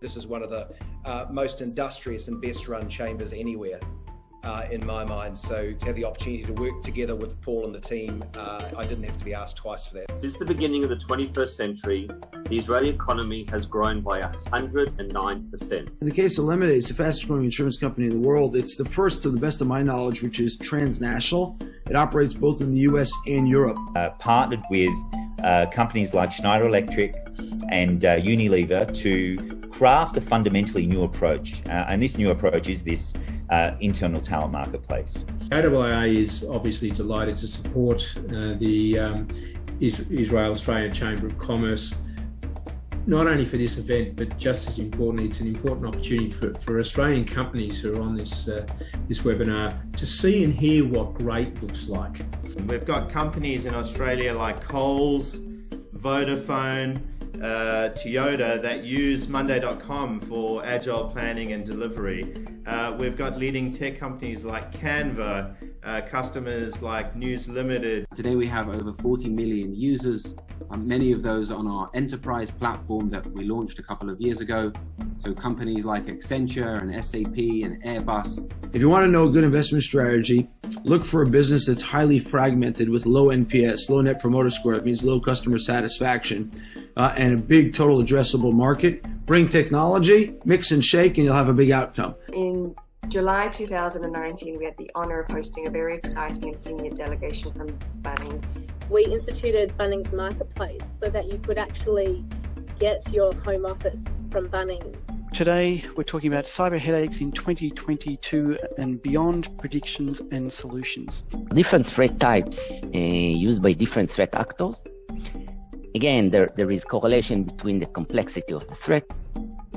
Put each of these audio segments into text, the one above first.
This is one of the most industrious and best run chambers anywhere. In my mind, so to have the opportunity to work together with Paul and the team, I didn't have to be asked twice for that. Since the beginning of the 21st century, the Israeli economy has grown by 109%. In the case of Lemonade, it's the fastest growing insurance company in the world. It's the first, to the best of my knowledge, which is transnational. It operates both in the US and Europe. Partnered with companies like Schneider Electric and Unilever to craft a fundamentally new approach. And this new approach is this internal talent marketplace. OIA is obviously delighted to support the Israel-Australian Chamber of Commerce, not only for this event, but just as importantly, it's an important opportunity for Australian companies who are on this webinar to see and hear what great looks like. We've got companies in Australia like Coles, Vodafone, Toyota that use Monday.com for agile planning and delivery. We've got leading tech companies like Canva, customers like News Limited. Today we have over 40 million users, many of those on our enterprise platform that we launched a couple of years ago. So companies like Accenture and SAP and Airbus. If you want to know a good investment strategy, look for a business that's highly fragmented with low NPS, low Net Promoter Score. That means low customer satisfaction. And a big total addressable market. Bring technology, mix and shake, and you'll have a big outcome. In July 2019, we had the honor of hosting a very exciting and senior delegation from Bunnings. We instituted Bunnings Marketplace so that you could actually get your home office from Bunnings. Today, we're talking about cyber headaches in 2022 and beyond, predictions and solutions. Different threat types used by different threat actors. Again, there is correlation between the complexity of the threat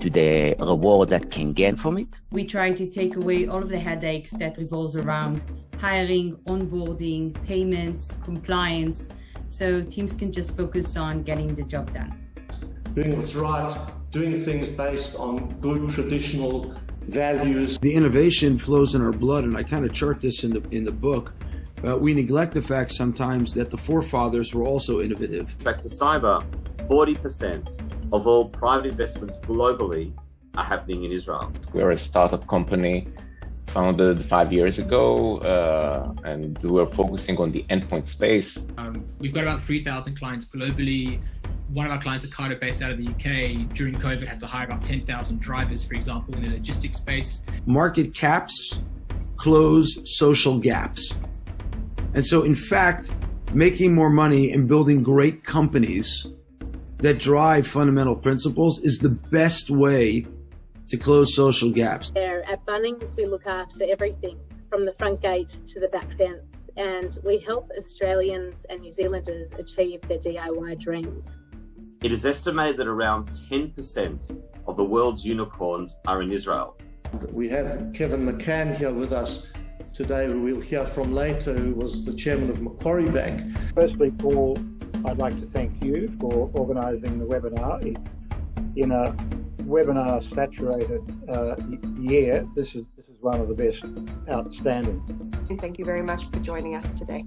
to the reward that can gain from it. We try to take away all of the headaches that revolves around hiring, onboarding, payments, compliance, so teams can just focus on getting the job done. Doing what's right, doing things based on good traditional values. The innovation flows in our blood, and I kind of chart this in the book. We neglect the fact sometimes that the forefathers were also innovative. Back to cyber, 40% of all private investments globally are happening in Israel. We're a startup company founded 5 years ago, and we're focusing on the endpoint space. We've got about 3,000 clients globally. One of our clients, a cardo based out of the UK, during COVID had to hire about 10,000 drivers, for example, in the logistics space. Market caps close social gaps. And so, in fact, making more money and building great companies that drive fundamental principles is the best way to close social gaps. At Bunnings, we look after everything from the front gate to the back fence, and we help Australians and New Zealanders achieve their DIY dreams. It is estimated that around 10% of the world's unicorns are in Israel. We have Kevin McCann here with us today, who we'll hear from later, who was the chairman of Macquarie Bank. Firstly, Paul, I'd like to thank you for organising the webinar. In a webinar-saturated year, this is one of the best. Outstanding. And thank you very much for joining us today.